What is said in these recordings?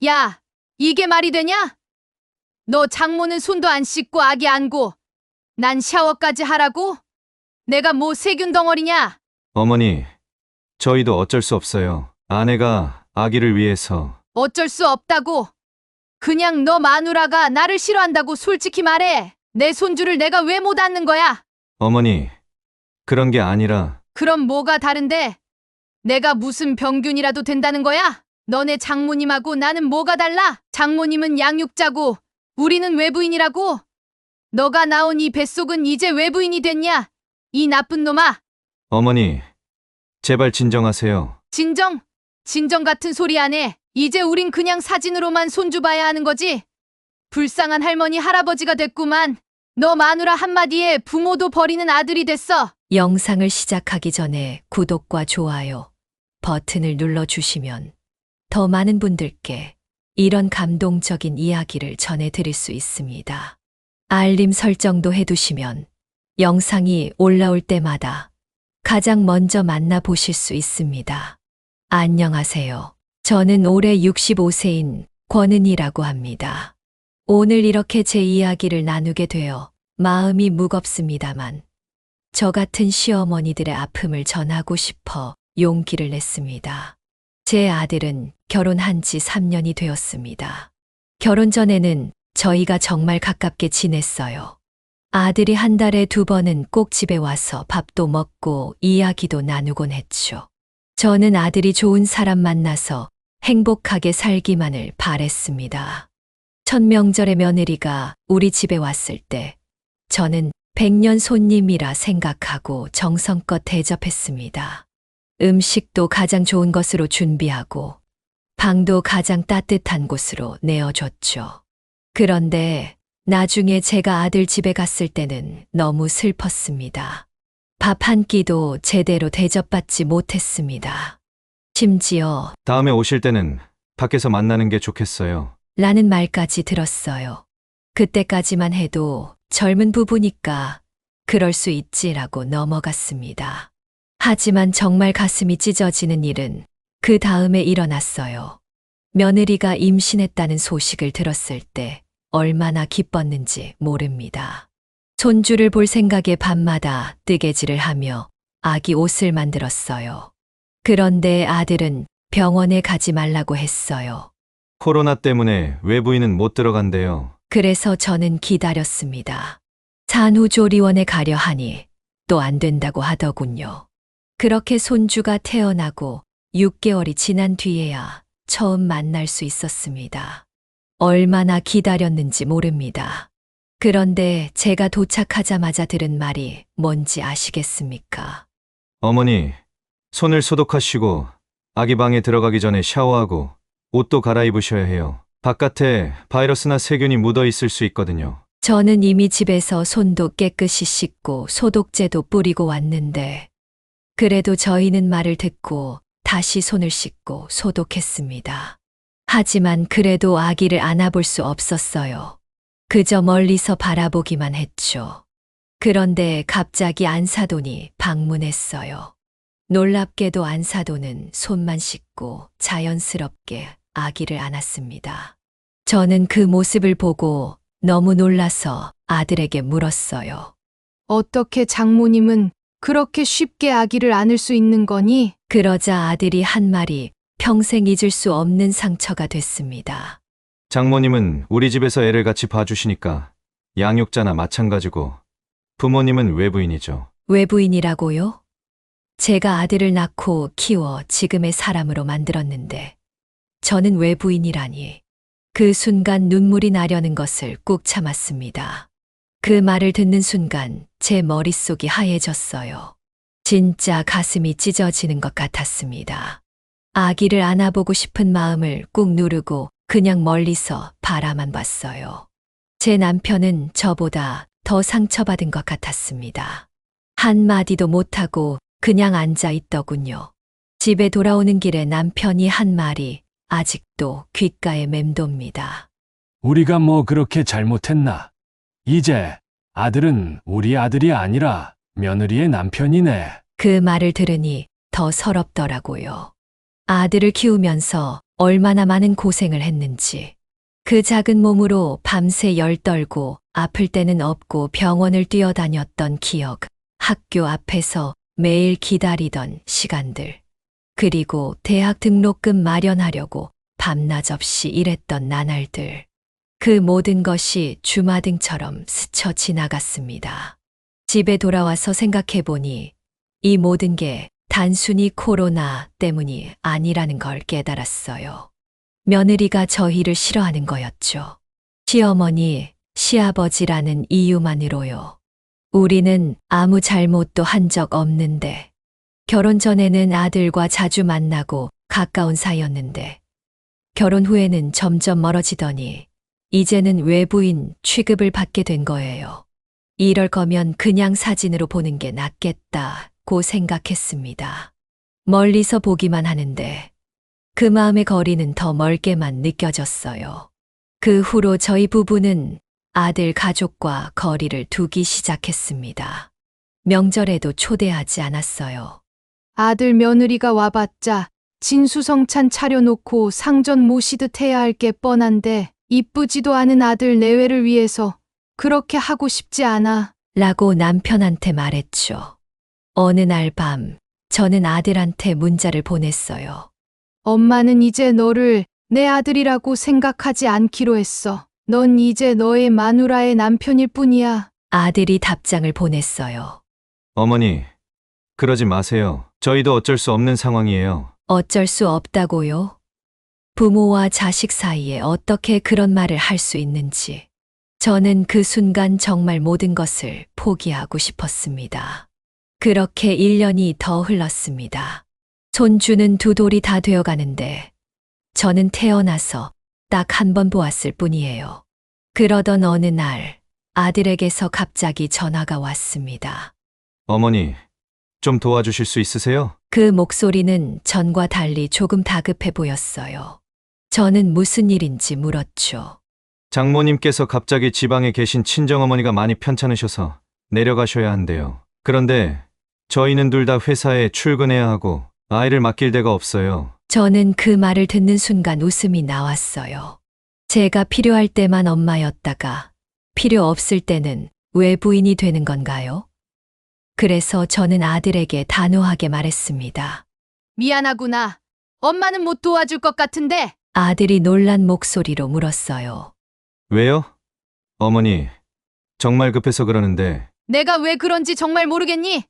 야, 이게 말이 되냐? 너 장모는 손도 안 씻고 아기 안고 난 샤워까지 하라고? 내가 뭐 세균 덩어리냐? 어머니, 저희도 어쩔 수 없어요. 아내가 아기를 위해서. 어쩔 수 없다고. 그냥 너 마누라가 나를 싫어한다고 솔직히 말해. 내 손주를 내가 왜 못 안는 거야? 어머니, 그런 게 아니라. 그럼 뭐가 다른데? 내가 무슨 병균이라도 된다는 거야? 너네 장모님하고 나는 뭐가 달라? 장모님은 양육자고 우리는 외부인이라고? 너가 나온 이 뱃속은 이제 외부인이 됐냐? 이 나쁜 놈아. 어머니, 제발 진정하세요. 진정 같은 소리 안 해. 이제 우린 그냥 사진으로만 손주 봐야 하는 거지. 불쌍한 할머니 할아버지가 됐구만. 너 마누라 한마디에 부모도 버리는 아들이 됐어. 영상을 시작하기 전에 구독과 좋아요 버튼을 눌러주시면 더 많은 분들께 이런 감동적인 이야기를 전해드릴 수 있습니다. 알림 설정도 해두시면 영상이 올라올 때마다 가장 먼저 만나보실 수 있습니다. 안녕하세요. 저는 올해 65세인 권은이라고 합니다. 오늘 이렇게 제 이야기를 나누게 되어 마음이 무겁습니다만 저 같은 시어머니들의 아픔을 전하고 싶어 용기를 냈습니다. 제 아들은 결혼한 지 3년이 되었습니다. 결혼 전에는 저희가 정말 가깝게 지냈어요. 아들이 한 달에 2번은 꼭 집에 와서 밥도 먹고 이야기도 나누곤 했죠. 저는 아들이 좋은 사람 만나서 행복하게 살기만을 바랬습니다. 첫 명절에 며느리가 우리 집에 왔을 때 저는 100년 손님이라 생각하고 정성껏 대접했습니다. 음식도 가장 좋은 것으로 준비하고 방도 가장 따뜻한 곳으로 내어줬죠. 그런데 나중에 제가 아들 집에 갔을 때는 너무 슬펐습니다. 밥 한 끼도 제대로 대접받지 못했습니다. 심지어 다음에 오실 때는 밖에서 만나는 게 좋겠어요. 라는 말까지 들었어요. 그때까지만 해도 젊은 부부니까 그럴 수 있지라고 넘어갔습니다. 하지만 정말 가슴이 찢어지는 일은 그 다음에 일어났어요. 며느리가 임신했다는 소식을 들었을 때 얼마나 기뻤는지 모릅니다. 손주를 볼 생각에 밤마다 뜨개질을 하며 아기 옷을 만들었어요. 그런데 아들은 병원에 가지 말라고 했어요. 코로나 때문에 외부인은 못 들어간대요. 그래서 저는 기다렸습니다. 산후조리원에 가려 하니 또 안 된다고 하더군요. 그렇게 손주가 태어나고 6개월이 지난 뒤에야 처음 만날 수 있었습니다. 얼마나 기다렸는지 모릅니다. 그런데 제가 도착하자마자 들은 말이 뭔지 아시겠습니까? 어머니, 손을 소독하시고 아기 방에 들어가기 전에 샤워하고 옷도 갈아입으셔야 해요. 바깥에 바이러스나 세균이 묻어 있을 수 있거든요. 저는 이미 집에서 손도 깨끗이 씻고 소독제도 뿌리고 왔는데 그래도 저희는 말을 듣고 다시 손을 씻고 소독했습니다. 하지만 그래도 아기를 안아볼 수 없었어요. 그저 멀리서 바라보기만 했죠. 그런데 갑자기 안사돈이 방문했어요. 놀랍게도 안사돈은 손만 씻고 자연스럽게 아기를 안았습니다. 저는 그 모습을 보고 너무 놀라서 아들에게 물었어요. 어떻게 장모님은 그렇게 쉽게 아기를 안을 수 있는 거니? 그러자 아들이 한 말이 평생 잊을 수 없는 상처가 됐습니다. 장모님은 우리 집에서 애를 같이 봐주시니까 양육자나 마찬가지고 부모님은 외부인이죠. 외부인이라고요? 제가 아들을 낳고 키워 지금의 사람으로 만들었는데 저는 외부인이라니. 그 순간 눈물이 나려는 것을 꾹 참았습니다. 그 말을 듣는 순간 제 머릿속이 하얘졌어요. 진짜 가슴이 찢어지는 것 같았습니다. 아기를 안아보고 싶은 마음을 꾹 누르고 그냥 멀리서 바라만 봤어요. 제 남편은 저보다 더 상처받은 것 같았습니다. 한마디도 못하고 그냥 앉아 있더군요. 집에 돌아오는 길에 남편이 한 말이 아직도 귓가에 맴돕니다. 우리가 뭐 그렇게 잘못했나? 이제 아들은 우리 아들이 아니라 며느리의 남편이네. 그 말을 들으니 더 서럽더라고요. 아들을 키우면서 얼마나 많은 고생을 했는지. 그 작은 몸으로 밤새 열떨고 아플 때는 없고 병원을 뛰어다녔던 기억, 학교 앞에서 매일 기다리던 시간들, 그리고 대학 등록금 마련하려고 밤낮 없이 일했던 나날들. 그 모든 것이 주마등처럼 스쳐 지나갔습니다. 집에 돌아와서 생각해보니 이 모든 게 단순히 코로나 때문이 아니라는 걸 깨달았어요. 며느리가 저희를 싫어하는 거였죠. 시어머니, 시아버지라는 이유만으로요. 우리는 아무 잘못도 한 적 없는데, 결혼 전에는 아들과 자주 만나고 가까운 사이였는데, 결혼 후에는 점점 멀어지더니 이제는 외부인 취급을 받게 된 거예요. 이럴 거면 그냥 사진으로 보는 게 낫겠다고 생각했습니다. 멀리서 보기만 하는데 그 마음의 거리는 더 멀게만 느껴졌어요. 그 후로 저희 부부는 아들 가족과 거리를 두기 시작했습니다. 명절에도 초대하지 않았어요. 아들 며느리가 와봤자 진수성찬 차려놓고 상전 모시듯 해야 할 게 뻔한데 이쁘지도 않은 아들 내외를 위해서 그렇게 하고 싶지 않아. 라고 남편한테 말했죠. 어느 날 밤 저는 아들한테 문자를 보냈어요. 엄마는 이제 너를 내 아들이라고 생각하지 않기로 했어. 넌 이제 너의 마누라의 남편일 뿐이야. 아들이 답장을 보냈어요. 어머니, 그러지 마세요. 저희도 어쩔 수 없는 상황이에요. 어쩔 수 없다고요? 부모와 자식 사이에 어떻게 그런 말을 할 수 있는지. 저는 그 순간 정말 모든 것을 포기하고 싶었습니다. 그렇게 1년이 더 흘렀습니다. 손주는 두 돌이 다 되어가는데 저는 태어나서 딱 한 번 보았을 뿐이에요. 그러던 어느 날 아들에게서 갑자기 전화가 왔습니다. 어머니, 좀 도와주실 수 있으세요? 그 목소리는 전과 달리 조금 다급해 보였어요. 저는 무슨 일인지 물었죠. 장모님께서 갑자기 지방에 계신 친정어머니가 많이 편찮으셔서 내려가셔야 한대요. 그런데 저희는 둘 다 회사에 출근해야 하고 아이를 맡길 데가 없어요. 저는 그 말을 듣는 순간 웃음이 나왔어요. 제가 필요할 때만 엄마였다가 필요 없을 때는 외부인이 되는 건가요? 그래서 저는 아들에게 단호하게 말했습니다. 미안하구나. 엄마는 못 도와줄 것 같은데. 아들이 놀란 목소리로 물었어요. 왜요? 어머니, 정말 급해서 그러는데. 내가 왜 그런지 정말 모르겠니?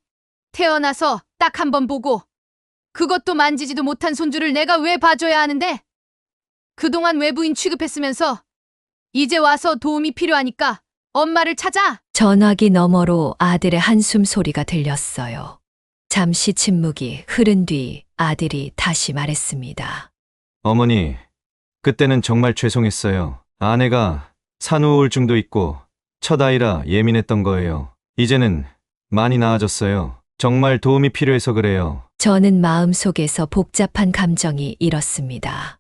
태어나서 딱 한 번 보고 그것도 만지지도 못한 손주를 내가 왜 봐줘야 하는데? 그동안 외부인 취급했으면서 이제 와서 도움이 필요하니까 엄마를 찾아. 전화기 너머로 아들의 한숨 소리가 들렸어요. 잠시 침묵이 흐른 뒤 아들이 다시 말했습니다. 어머니, 그때는 정말 죄송했어요. 아내가 산후 우울증도 있고 첫 아이라 예민했던 거예요. 이제는 많이 나아졌어요. 정말 도움이 필요해서 그래요. 저는 마음속에서 복잡한 감정이 일었습니다.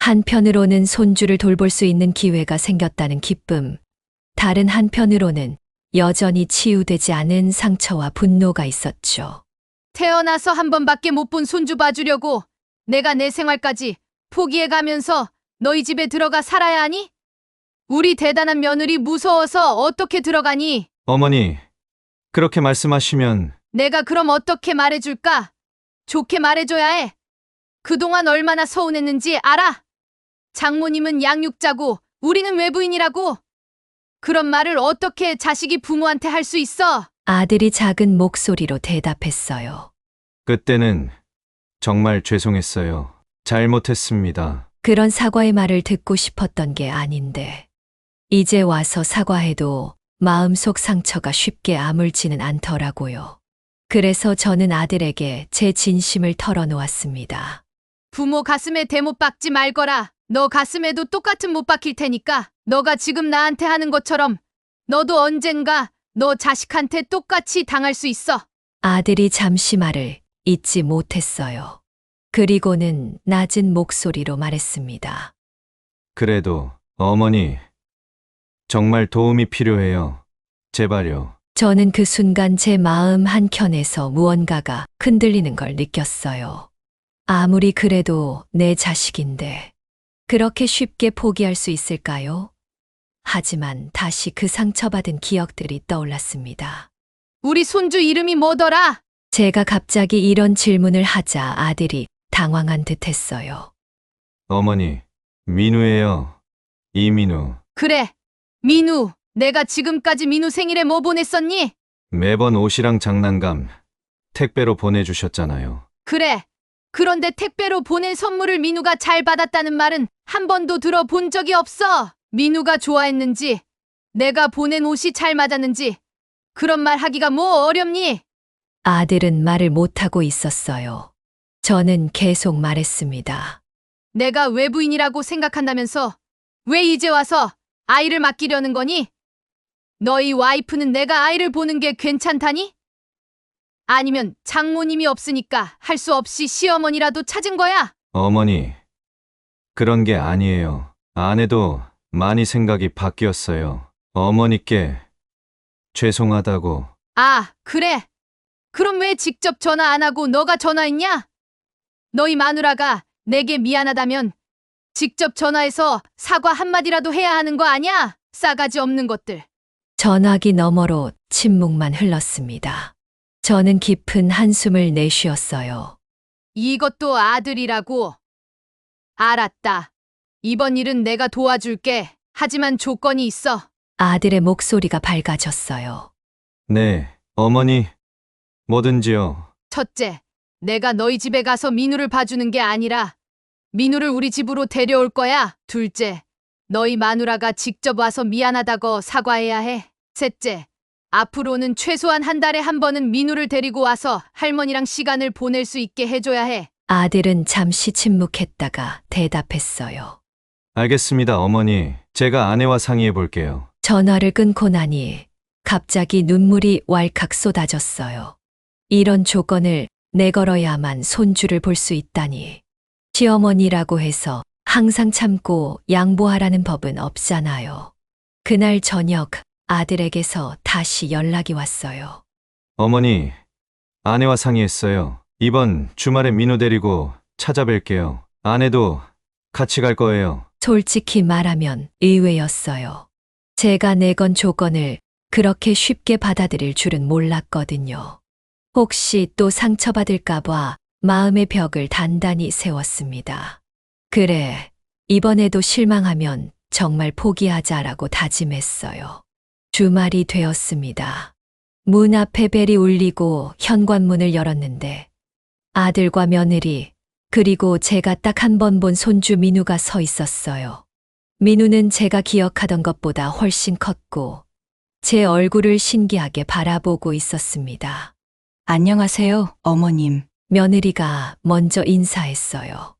한편으로는 손주를 돌볼 수 있는 기회가 생겼다는 기쁨, 다른 한편으로는 여전히 치유되지 않은 상처와 분노가 있었죠. 태어나서 한 번밖에 못 본 손주 봐주려고 내가 내 생활까지 포기해가면서 너희 집에 들어가 살아야 하니? 우리 대단한 며느리 무서워서 어떻게 들어가니? 어머니, 그렇게 말씀하시면 내가 그럼 어떻게 말해줄까? 좋게 말해줘야 해. 그동안 얼마나 서운했는지 알아? 장모님은 양육자고 우리는 외부인이라고. 그런 말을 어떻게 자식이 부모한테 할 수 있어? 아들이 작은 목소리로 대답했어요. 그때는 정말 죄송했어요. 잘못했습니다. 그런 사과의 말을 듣고 싶었던 게 아닌데, 이제 와서 사과해도 마음속 상처가 쉽게 아물지는 않더라고요. 그래서 저는 아들에게 제 진심을 털어놓았습니다. 부모 가슴에 대못 박지 말거라. 너 가슴에도 똑같은 못 박힐 테니까 너가 지금 나한테 하는 것처럼 너도 언젠가 너 자식한테 똑같이 당할 수 있어. 아들이 잠시 말을 잊지 못했어요. 그리고는 낮은 목소리로 말했습니다. 그래도 어머니, 정말 도움이 필요해요. 제발요. 저는 그 순간 제 마음 한켠에서 무언가가 흔들리는 걸 느꼈어요. 아무리 그래도 내 자식인데 그렇게 쉽게 포기할 수 있을까요? 하지만 다시 그 상처받은 기억들이 떠올랐습니다. 우리 손주 이름이 뭐더라? 제가 갑자기 이런 질문을 하자 아들이 당황한 듯 했어요. 어머니, 민우예요. 이민우. 그래, 민우. 내가 지금까지 민우 생일에 뭐 보냈었니? 매번 옷이랑 장난감 택배로 보내주셨잖아요. 그래. 그런데 택배로 보낸 선물을 민우가 잘 받았다는 말은 한 번도 들어본 적이 없어. 민우가 좋아했는지, 내가 보낸 옷이 잘 맞았는지, 그런 말 하기가 뭐 어렵니? 아들은 말을 못하고 있었어요. 저는 계속 말했습니다. 내가 외부인이라고 생각한다면서 왜 이제 와서 아이를 맡기려는 거니? 너희 와이프는 내가 아이를 보는 게 괜찮다니? 아니면 장모님이 없으니까 할 수 없이 시어머니라도 찾은 거야? 어머니, 그런 게 아니에요. 아내도 많이 생각이 바뀌었어요. 어머니께 죄송하다고. 아, 그래. 그럼 왜 직접 전화 안 하고 너가 전화했냐? 너희 마누라가 내게 미안하다면 직접 전화해서 사과 한마디라도 해야 하는 거 아냐? 싸가지 없는 것들. 전화기 너머로 침묵만 흘렀습니다. 저는 깊은 한숨을 내쉬었어요. 이것도 아들이라고. 알았다. 이번 일은 내가 도와줄게. 하지만 조건이 있어. 아들의 목소리가 밝아졌어요. 네, 어머니, 뭐든지요. 첫째, 내가 너희 집에 가서 민우를 봐주는 게 아니라 민우를 우리 집으로 데려올 거야. 둘째, 너희 마누라가 직접 와서 미안하다고 사과해야 해. 셋째, 앞으로는 최소한 한 달에 한 번은 민우를 데리고 와서 할머니랑 시간을 보낼 수 있게 해줘야 해. 아들은 잠시 침묵했다가 대답했어요. 알겠습니다, 어머니. 제가 아내와 상의해 볼게요. 전화를 끊고 나니 갑자기 눈물이 왈칵 쏟아졌어요. 이런 조건을 내걸어야만 손주를 볼 수 있다니. 시어머니라고 해서 항상 참고 양보하라는 법은 없잖아요. 그날 저녁 아들에게서 다시 연락이 왔어요. 어머니, 아내와 상의했어요. 이번 주말에 민우 데리고 찾아뵐게요. 아내도 같이 갈 거예요. 솔직히 말하면 의외였어요. 제가 내건 조건을 그렇게 쉽게 받아들일 줄은 몰랐거든요. 혹시 또 상처받을까봐 마음의 벽을 단단히 세웠습니다. 그래, 이번에도 실망하면 정말 포기하자라고 다짐했어요. 주말이 되었습니다. 문 앞에 벨이 울리고 현관문을 열었는데 아들과 며느리 그리고 제가 딱 한 번 본 손주 민우가 서 있었어요. 민우는 제가 기억하던 것보다 훨씬 컸고 제 얼굴을 신기하게 바라보고 있었습니다. 안녕하세요, 어머님. 며느리가 먼저 인사했어요.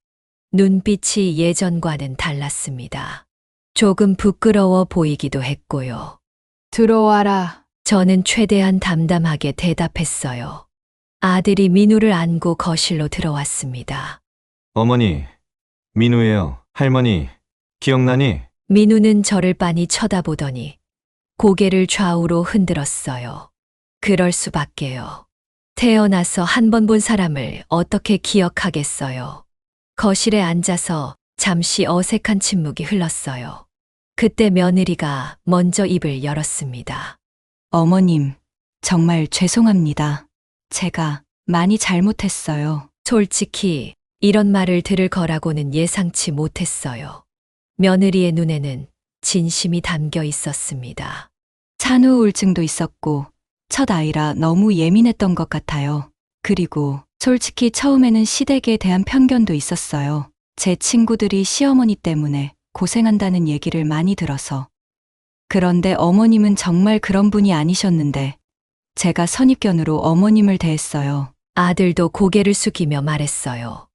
눈빛이 예전과는 달랐습니다. 조금 부끄러워 보이기도 했고요. 들어와라. 저는 최대한 담담하게 대답했어요. 아들이 민우를 안고 거실로 들어왔습니다. 어머니, 민우예요. 할머니, 기억나니? 민우는 저를 빤히 쳐다보더니 고개를 좌우로 흔들었어요. 그럴 수밖에요. 태어나서 한 번 본 사람을 어떻게 기억하겠어요. 거실에 앉아서 잠시 어색한 침묵이 흘렀어요. 그때 며느리가 먼저 입을 열었습니다. 어머님, 정말 죄송합니다. 제가 많이 잘못했어요. 솔직히 이런 말을 들을 거라고는 예상치 못했어요. 며느리의 눈에는 진심이 담겨 있었습니다. 산후 우울증도 있었고, 첫 아이라 너무 예민했던 것 같아요. 그리고 솔직히 처음에는 시댁에 대한 편견도 있었어요. 제 친구들이 시어머니 때문에 고생한다는 얘기를 많이 들어서. 그런데 어머님은 정말 그런 분이 아니셨는데, 제가 선입견으로 어머님을 대했어요. 아들도 고개를 숙이며 말했어요.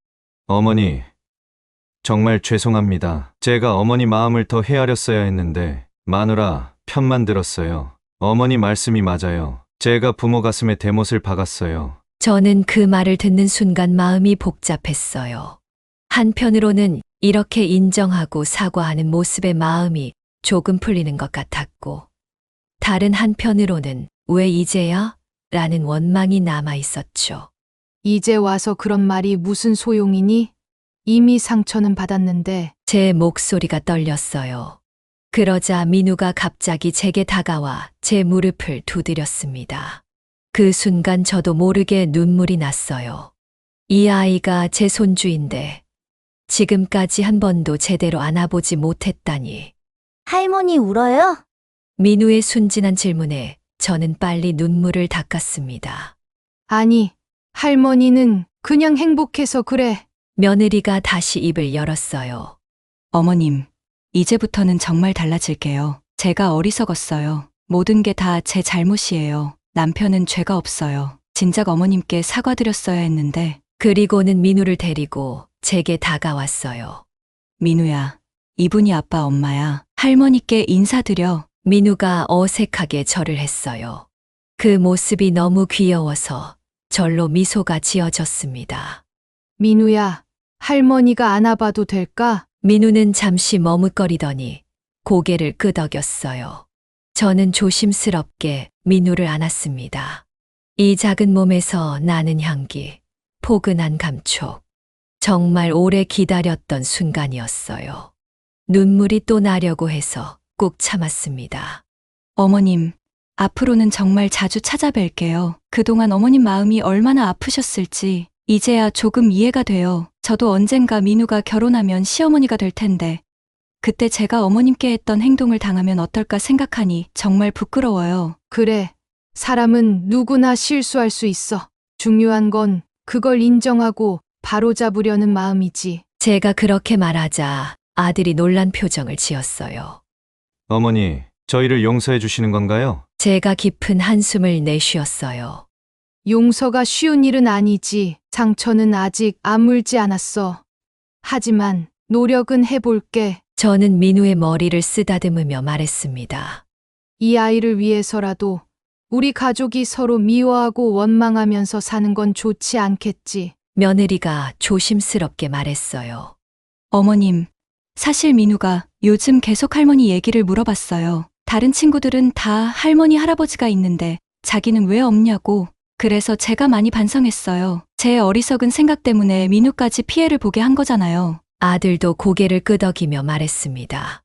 어머니, 정말 죄송합니다. 제가 어머니 마음을 더 헤아렸어야 했는데 마누라 편만 들었어요. 어머니 말씀이 맞아요. 제가 부모 가슴에 대못을 박았어요. 저는 그 말을 듣는 순간 마음이 복잡했어요. 한편으로는 이렇게 인정하고 사과하는 모습에 마음이 조금 풀리는 것 같았고, 다른 한편으로는 왜 이제야? 라는 원망이 남아 있었죠. 이제 와서 그런 말이 무슨 소용이니? 이미 상처는 받았는데 제 목소리가 떨렸어요. 그러자 민우가 갑자기 제게 다가와 제 무릎을 두드렸습니다. 그 순간 저도 모르게 눈물이 났어요. 이 아이가 제 손주인데 지금까지 한 번도 제대로 안아보지 못했다니. 할머니 울어요? 민우의 순진한 질문에 저는 빨리 눈물을 닦았습니다. 아니, 할머니는 그냥 행복해서 그래. 며느리가 다시 입을 열었어요. 어머님, 이제부터는 정말 달라질게요. 제가 어리석었어요. 모든 게 다 제 잘못이에요. 남편은 죄가 없어요. 진작 어머님께 사과드렸어야 했는데. 그리고는 민우를 데리고 제게 다가왔어요. 민우야, 이분이 아빠 엄마야. 할머니께 인사드려. 민우가 어색하게 절을 했어요. 그 모습이 너무 귀여워서 절로 미소가 지어졌습니다. 민우야, 할머니가 안아봐도 될까? 민우는 잠시 머뭇거리더니 고개를 끄덕였어요. 저는 조심스럽게 민우를 안았습니다. 이 작은 몸에서 나는 향기, 포근한 감촉. 정말 오래 기다렸던 순간이었어요. 눈물이 또 나려고 해서 꾹 참았습니다. 어머님, 앞으로는 정말 자주 찾아뵐게요. 그동안 어머님 마음이 얼마나 아프셨을지 이제야 조금 이해가 돼요. 저도 언젠가 민우가 결혼하면 시어머니가 될 텐데 그때 제가 어머님께 했던 행동을 당하면 어떨까 생각하니 정말 부끄러워요. 그래, 사람은 누구나 실수할 수 있어. 중요한 건 그걸 인정하고 바로잡으려는 마음이지. 제가 그렇게 말하자 아들이 놀란 표정을 지었어요. 어머니, 저희를 용서해 주시는 건가요? 제가 깊은 한숨을 내쉬었어요. 용서가 쉬운 일은 아니지. 상처는 아직 아물지 않았어. 하지만 노력은 해볼게. 저는 민우의 머리를 쓰다듬으며 말했습니다. 이 아이를 위해서라도 우리 가족이 서로 미워하고 원망하면서 사는 건 좋지 않겠지. 며느리가 조심스럽게 말했어요. 어머님, 사실 민우가 요즘 계속 할머니 얘기를 물어봤어요. 다른 친구들은 다 할머니, 할아버지가 있는데 자기는 왜 없냐고. 그래서 제가 많이 반성했어요. 제 어리석은 생각 때문에 민우까지 피해를 보게 한 거잖아요. 아들도 고개를 끄덕이며 말했습니다.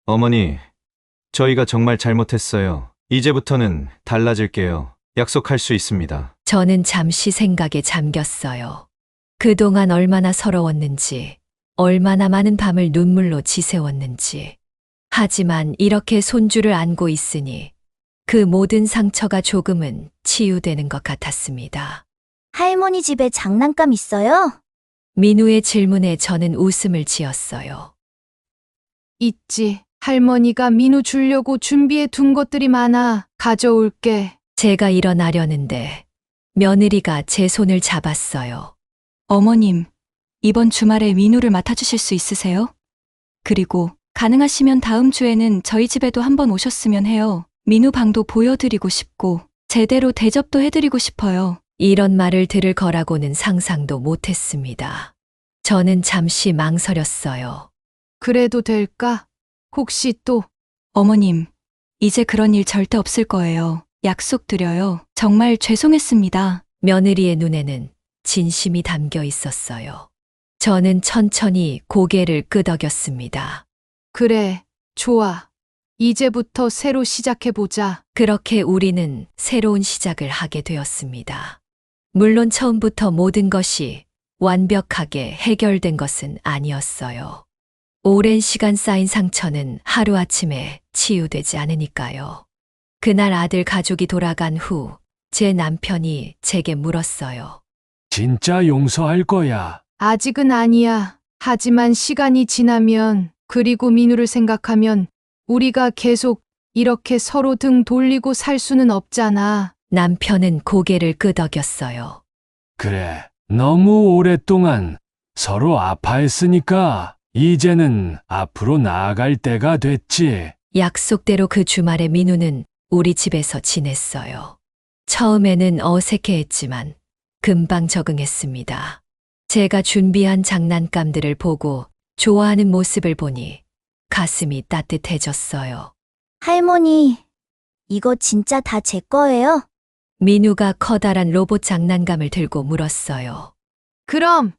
어머니, 저희가 정말 잘못했어요. 이제부터는 달라질게요. 약속할 수 있습니다. 저는 잠시 생각에 잠겼어요. 그동안 얼마나 서러웠는지, 얼마나 많은 밤을 눈물로 지새웠는지. 하지만 이렇게 손주를 안고 있으니 그 모든 상처가 조금은 치유되는 것 같았습니다. 할머니 집에 장난감 있어요? 민우의 질문에 저는 웃음을 지었어요. 있지. 할머니가 민우 주려고 준비해 둔 것들이 많아. 가져올게. 제가 일어나려는데 며느리가 제 손을 잡았어요. 어머님, 이번 주말에 민우를 맡아주실 수 있으세요? 그리고 가능하시면 다음 주에는 저희 집에도 한번 오셨으면 해요. 민우 방도 보여드리고 싶고 제대로 대접도 해드리고 싶어요. 이런 말을 들을 거라고는 상상도 못했습니다. 저는 잠시 망설였어요. 그래도 될까? 혹시 또 어머님, 이제 그런 일 절대 없을 거예요. 약속드려요. 정말 죄송했습니다. 며느리의 눈에는 진심이 담겨 있었어요. 저는 천천히 고개를 끄덕였습니다. 그래, 좋아. 이제부터 새로 시작해보자. 그렇게 우리는 새로운 시작을 하게 되었습니다. 물론 처음부터 모든 것이 완벽하게 해결된 것은 아니었어요. 오랜 시간 쌓인 상처는 하루아침에 치유되지 않으니까요. 그날 아들 가족이 돌아간 후 제 남편이 제게 물었어요. 진짜 용서할 거야. 아직은 아니야. 하지만 시간이 지나면, 그리고 민우를 생각하면 우리가 계속 이렇게 서로 등 돌리고 살 수는 없잖아. 남편은 고개를 끄덕였어요. 그래, 너무 오랫동안 서로 아파했으니까 이제는 앞으로 나아갈 때가 됐지. 약속대로 그 주말에 민우는 우리 집에서 지냈어요. 처음에는 어색해했지만 금방 적응했습니다. 제가 준비한 장난감들을 보고 좋아하는 모습을 보니 가슴이 따뜻해졌어요. 할머니, 이거 진짜 다 제 거예요? 민우가 커다란 로봇 장난감을 들고 물었어요. 그럼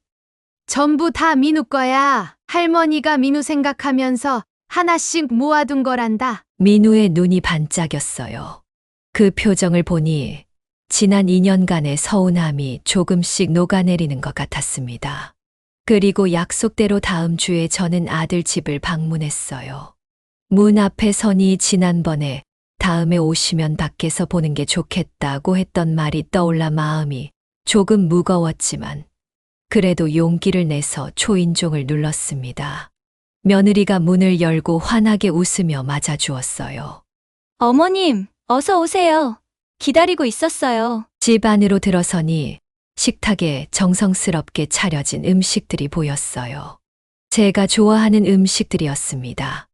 전부 다 민우 거야. 할머니가 민우 생각하면서 하나씩 모아둔 거란다. 민우의 눈이 반짝였어요. 그 표정을 보니 지난 2년간의 서운함이 조금씩 녹아내리는 것 같았습니다. 그리고 약속대로 다음 주에 저는 아들 집을 방문했어요. 문 앞에 서니 지난번에 다음에 오시면 밖에서 보는 게 좋겠다고 했던 말이 떠올라 마음이 조금 무거웠지만 그래도 용기를 내서 초인종을 눌렀습니다. 며느리가 문을 열고 환하게 웃으며 맞아주었어요. 어머님, 어서 오세요. 기다리고 있었어요. 집 안으로 들어서니 식탁에 정성스럽게 차려진 음식들이 보였어요. 제가 좋아하는 음식들이었습니다.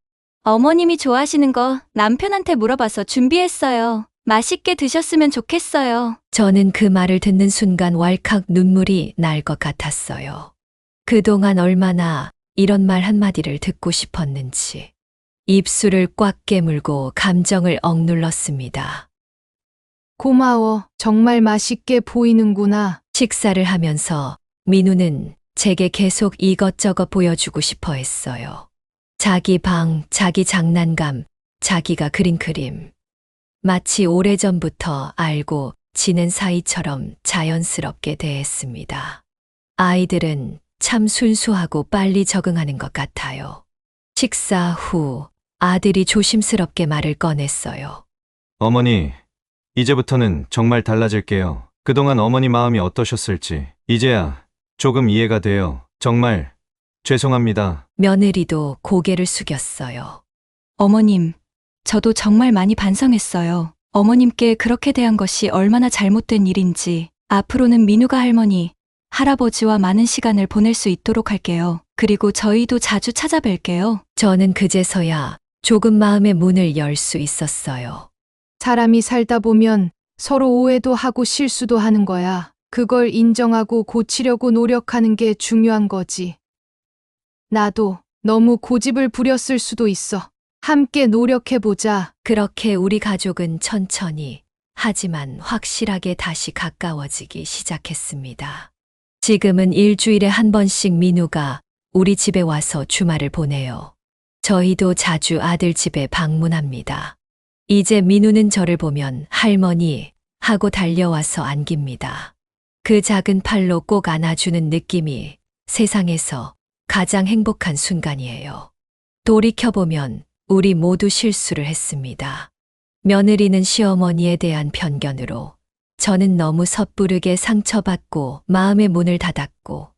어머님이 좋아하시는 거 남편한테 물어봐서 준비했어요. 맛있게 드셨으면 좋겠어요. 저는 그 말을 듣는 순간 왈칵 눈물이 날 것 같았어요. 그동안 얼마나 이런 말 한마디를 듣고 싶었는지 입술을 꽉 깨물고 감정을 억눌렀습니다. 고마워. 정말 맛있게 보이는구나. 식사를 하면서 민우는 제게 계속 이것저것 보여주고 싶어 했어요. 자기 방, 자기 장난감, 자기가 그린 그림. 마치 오래전부터 알고 지낸 사이처럼 자연스럽게 대했습니다. 아이들은 참 순수하고 빨리 적응하는 것 같아요. 식사 후 아들이 조심스럽게 말을 꺼냈어요. 어머니, 이제부터는 정말 달라질게요. 그동안 어머니 마음이 어떠셨을지 이제야 조금 이해가 돼요. 정말 죄송합니다. 며느리도 고개를 숙였어요. 어머님, 저도 정말 많이 반성했어요. 어머님께 그렇게 대한 것이 얼마나 잘못된 일인지 앞으로는 민우가 할머니, 할아버지와 많은 시간을 보낼 수 있도록 할게요. 그리고 저희도 자주 찾아뵐게요. 저는 그제서야 조금 마음의 문을 열 수 있었어요. 사람이 살다 보면 서로 오해도 하고 실수도 하는 거야. 그걸 인정하고 고치려고 노력하는 게 중요한 거지. 나도 너무 고집을 부렸을 수도 있어. 함께 노력해보자. 그렇게 우리 가족은 천천히 하지만 확실하게 다시 가까워지기 시작했습니다. 지금은 일주일에 한 번씩 민우가 우리 집에 와서 주말을 보내요. 저희도 자주 아들 집에 방문합니다. 이제 민우는 저를 보면 할머니 하고 달려와서 안깁니다. 그 작은 팔로 꼭 안아주는 느낌이 세상에서 가장 행복한 순간이에요. 돌이켜보면 우리 모두 실수를 했습니다. 며느리는 시어머니에 대한 편견으로, 저는 너무 섣부르게 상처받고 마음의 문을 닫았고,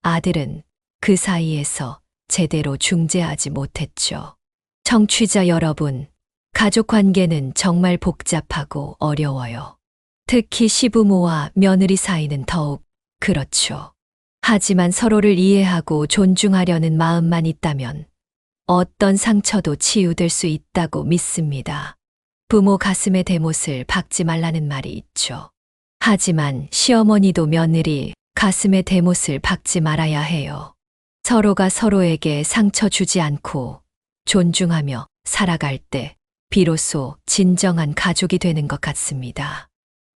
아들은 그 사이에서 제대로 중재하지 못했죠. 청취자 여러분, 가족 관계는 정말 복잡하고 어려워요. 특히 시부모와 며느리 사이는 더욱 그렇죠. 하지만 서로를 이해하고 존중하려는 마음만 있다면 어떤 상처도 치유될 수 있다고 믿습니다. 부모 가슴에 대못을 박지 말라는 말이 있죠. 하지만 시어머니도 며느리 가슴에 대못을 박지 말아야 해요. 서로가 서로에게 상처 주지 않고 존중하며 살아갈 때 비로소 진정한 가족이 되는 것 같습니다.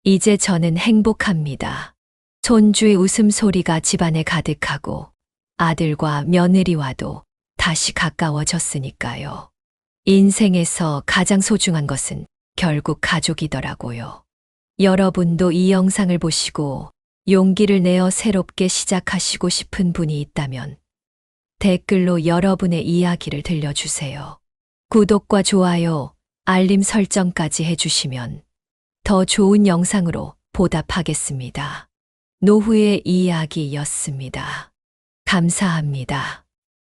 이제 저는 행복합니다. 손주의 웃음소리가 집안에 가득하고 아들과 며느리와도 다시 가까워졌으니까요. 인생에서 가장 소중한 것은 결국 가족이더라고요. 여러분도 이 영상을 보시고 용기를 내어 새롭게 시작하시고 싶은 분이 있다면 댓글로 여러분의 이야기를 들려주세요. 구독과 좋아요, 알림 설정까지 해주시면 더 좋은 영상으로 보답하겠습니다. 노후의 이야기였습니다. 감사합니다.